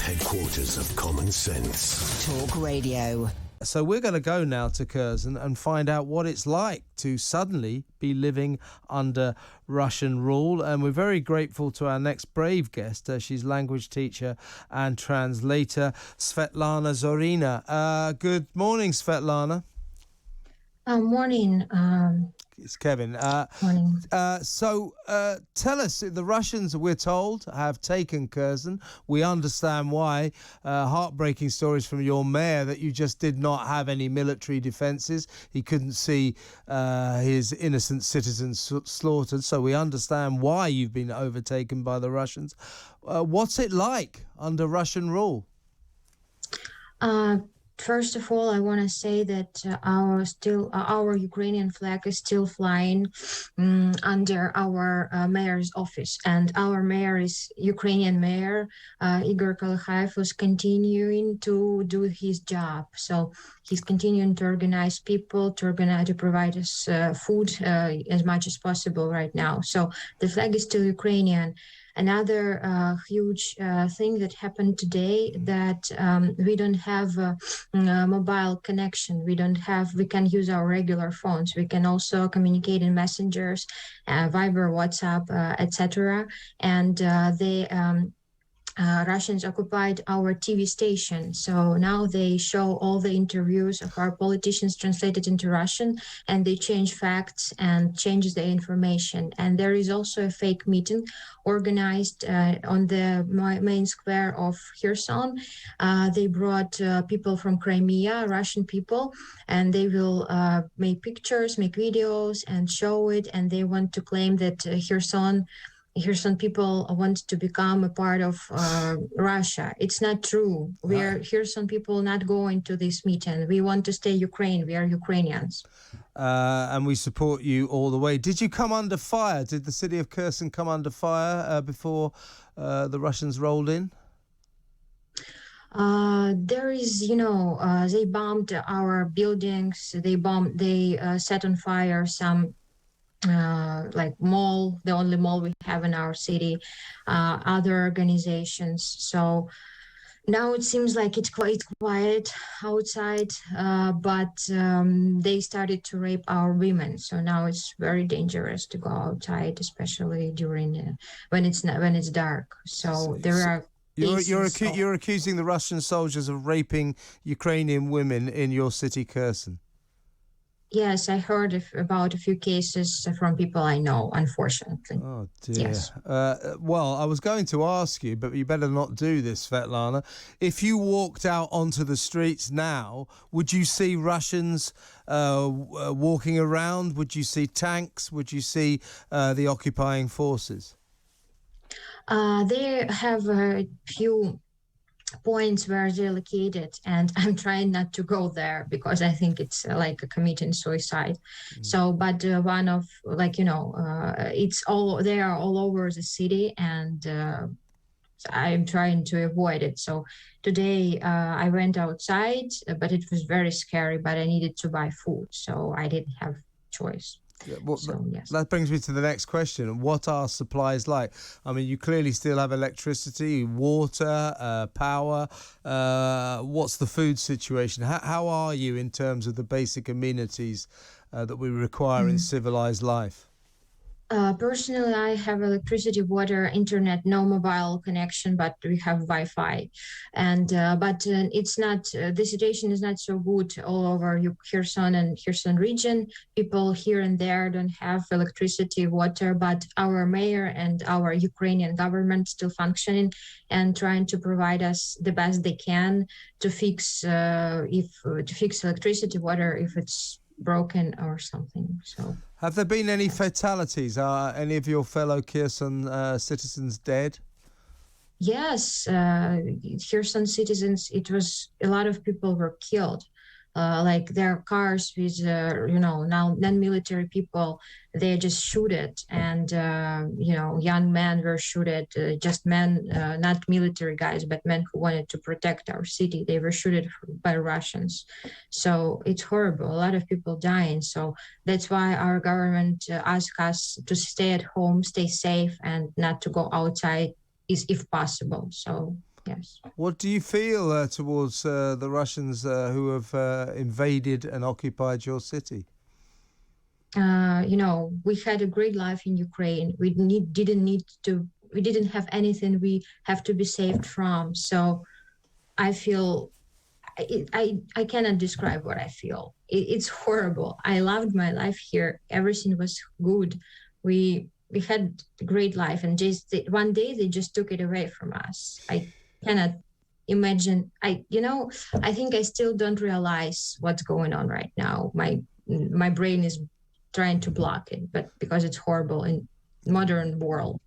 Headquarters of common sense. Talk Radio. So we're going to go now to Kherson and find out what it's like to suddenly be living under Russian rule. And we're very grateful to our next brave guest. She's language teacher and translator, Svetlana Zorina. Good morning, Svetlana. Morning. It's Kevin. Morning. So tell us, the Russians, we're told, have taken Kherson. We understand why. Heartbreaking stories from your mayor that you just did not have any military defences. He couldn't see his innocent citizens slaughtered. So we understand why you've been overtaken by the Russians. What's it like under Russian rule? First of all, I want to say that our Ukrainian flag is still flying under our mayor's office, and our mayor is Ukrainian mayor Igor Kolokhaev, who's continuing to do his job. So he's continuing to organize people, to provide us food as much as possible right now. So the flag is still Ukrainian. Another huge thing that happened today, that we don't have a mobile connection. We can use our regular phones. We can also communicate in messengers, Viber, WhatsApp, etc. And Russians occupied our TV station. So now they show all the interviews of our politicians translated into Russian, and they change facts and changes the information. And there is also a fake meeting organized on the main square of Kherson. They brought people from Crimea, Russian people, and they will make pictures, make videos and show it. And they want to claim that Kherson people want to become a part of Russia. It's not true. We are Kherson people not going to this meeting. We want to stay Ukraine. We are Ukrainians. And we support you all the way. Did you come under fire? Did the city of Kherson come under fire before the Russians rolled in? There is, they bombed our buildings. They set on fire some like mall, the only mall we have in our city, other organizations. So now it seems like it's quite quiet outside, but they started to rape our women. So now it's very dangerous to go outside, especially during when it's dark. So there are. You're accusing the Russian soldiers of raping Ukrainian women in your city, Kherson. Yes, I heard about a few cases from people I know, unfortunately. Oh, dear. Yes. Well, I was going to ask you, but you better not do this, Svetlana. If you walked out onto the streets now, would you see Russians walking around? Would you see tanks? Would you see the occupying forces? They have a few points where they're located, and I'm trying not to go there because I think it's like committing suicide. So, but one of it's all, they are all over the city, and I'm trying to avoid it. So today I went outside, but it was very scary, but I needed to buy food, so I didn't have choice. Yeah, well, Yes. That brings me to the next question. What are supplies like? I mean, you clearly still have electricity, water, power. What's the food situation? How are you in terms of the basic amenities that we require in civilized life? Personally, I have electricity, water, internet, no mobile connection, but we have Wi-Fi. And but it's not, the situation is not so good all over Kherson and Kherson region. People here and there don't have electricity, water, but our mayor and our Ukrainian government still functioning and trying to provide us the best they can to fix electricity, water if it's broken or something. So have there been any fatalities? Are any of your fellow Kherson citizens dead? Yes, Kherson citizens, it was a lot of people were killed. Like their cars with, now non-military people, they just shoot it. And, young men were shooted, just men, not military guys, but men who wanted to protect our city. They were shooted by Russians. So it's horrible. A lot of people dying. So that's why our government asked us to stay at home, stay safe, and not to go outside if possible. So Yes. What do you feel towards the Russians who have invaded and occupied your city? We had a great life in Ukraine. We didn't have anything we have to be saved from. So I feel, I cannot describe what I feel. It's horrible. I loved my life here. Everything was good. We had a great life, and just one day they just took it away from us. I cannot imagine. I think I still don't realize what's going on right now. My brain is trying to block it, but because it's horrible in modern world.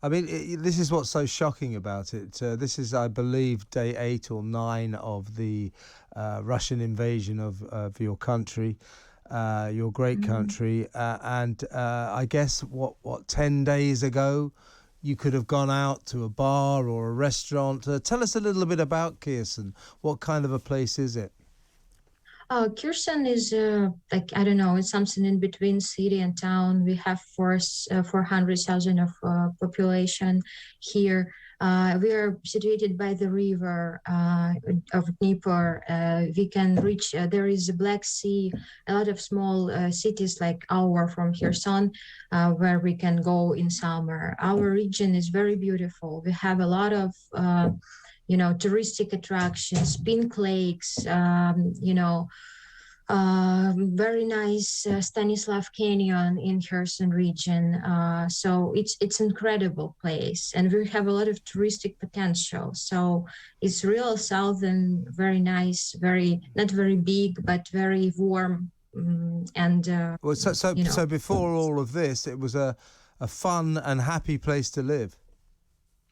I mean, this is what's so shocking about it. This is, I believe, day 8 or 9 of the Russian invasion of your country, your great country. And I guess, what 10 days ago, you could have gone out to a bar or a restaurant. Tell us a little bit about Kherson. What kind of a place is it? Kherson is I don't know, it's something in between city and town. We have 400,000 of population here. We are situated by the river of Dnieper. We can reach, there is a Black Sea, a lot of small cities like our from Kherson, where we can go in summer. Our region is very beautiful. We have a lot of touristic attractions, pink lakes, very nice Stanislav Canyon in Kherson region. So it's incredible place, and we have a lot of touristic potential. So it's real southern, very nice, not very big, but very warm. Well, so before all of this, it was a fun and happy place to live.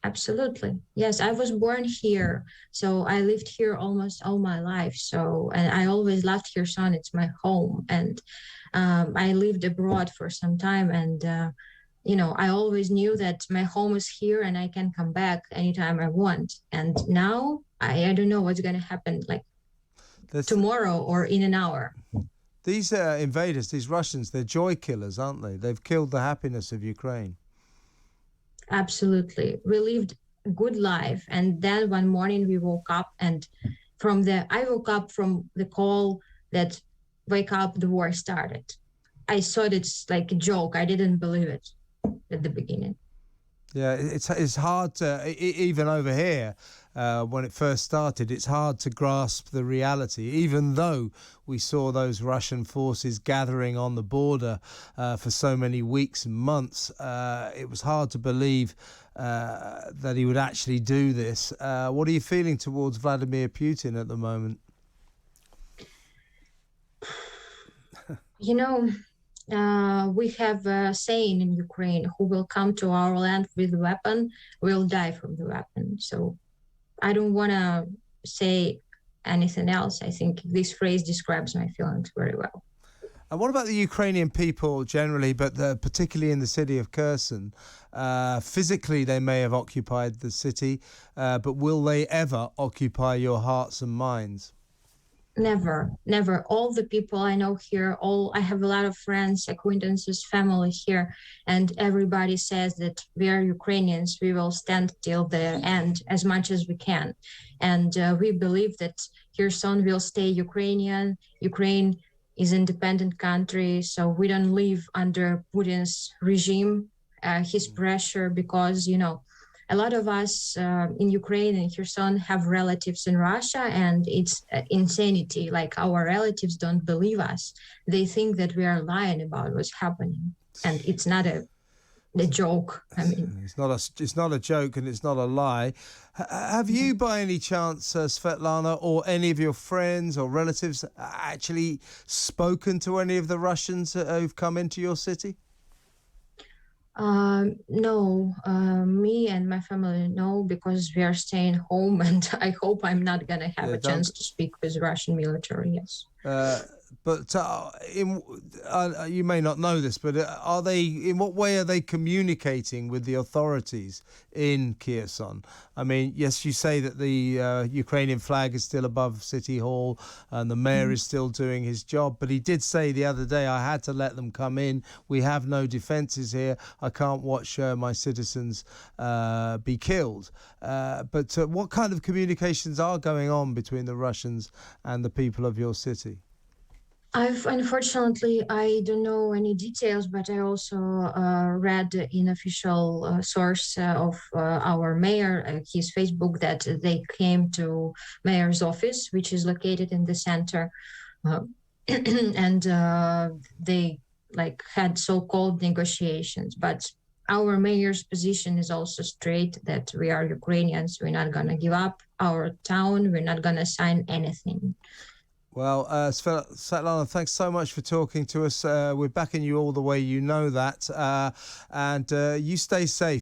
Absolutely. Yes, I was born here. So I lived here almost all my life. So, and I always loved Kherson. It's my home. And I lived abroad for some time. And, I always knew that my home is here and I can come back anytime I want. And now I don't know what's going to happen tomorrow or in an hour. These invaders, these Russians, they're joy killers, aren't they? They've killed the happiness of Ukraine. Absolutely. We lived a good life. And then one morning we woke up, and I woke up from the call that wake up, the war started. I thought it's like a joke. I didn't believe it at the beginning. Yeah, it's hard to, even over here, when it first started, it's hard to grasp the reality, even though we saw those Russian forces gathering on the border for so many weeks and months. It was hard to believe that he would actually do this. What are you feeling towards Vladimir Putin at the moment? We have a saying in Ukraine: who will come to our land with a weapon will die from the weapon. So I don't want to say anything else. I think this phrase describes my feelings very well. And what about the Ukrainian people generally, but particularly in the city of Kherson? Physically, they may have occupied the city, but will they ever occupy your hearts and minds? Never, never. All the people I know here, I have a lot of friends, acquaintances, family here, and everybody says that we are Ukrainians. We will stand till the end as much as we can. And we believe that Kherson will stay Ukrainian. Ukraine is an independent country, so we don't live under Putin's regime, his pressure, because, a lot of us in Ukraine and Kherson have relatives in Russia, and it's insanity. Like, our relatives don't believe us. They think that we are lying about what's happening, and it's not a joke. I mean, it's not a joke, and it's not a lie. Have you, by any chance, Svetlana, or any of your friends or relatives, actually spoken to any of the Russians who've come into your city? No, me and my family, no, because we are staying home, and I hope I'm not gonna have a chance to speak with Russian military. Yes. But you may not know this, but are they? In what way are they communicating with the authorities in Kherson? I mean, yes, you say that the Ukrainian flag is still above City Hall and the mayor is still doing his job, but he did say the other day, I had to let them come in. We have no defences here. I can't watch my citizens be killed. But what kind of communications are going on between the Russians and the people of your city? Unfortunately, I don't know any details, but I also read in official source of our mayor, his Facebook, that they came to mayor's office, which is located in the center, uh, and they like had so-called negotiations. But our mayor's position is also straight that we are Ukrainians. We're not gonna give up our town. We're not gonna sign anything. Well, Svetlana, thanks so much for talking to us. We're backing you all the way, you know that. And you stay safe.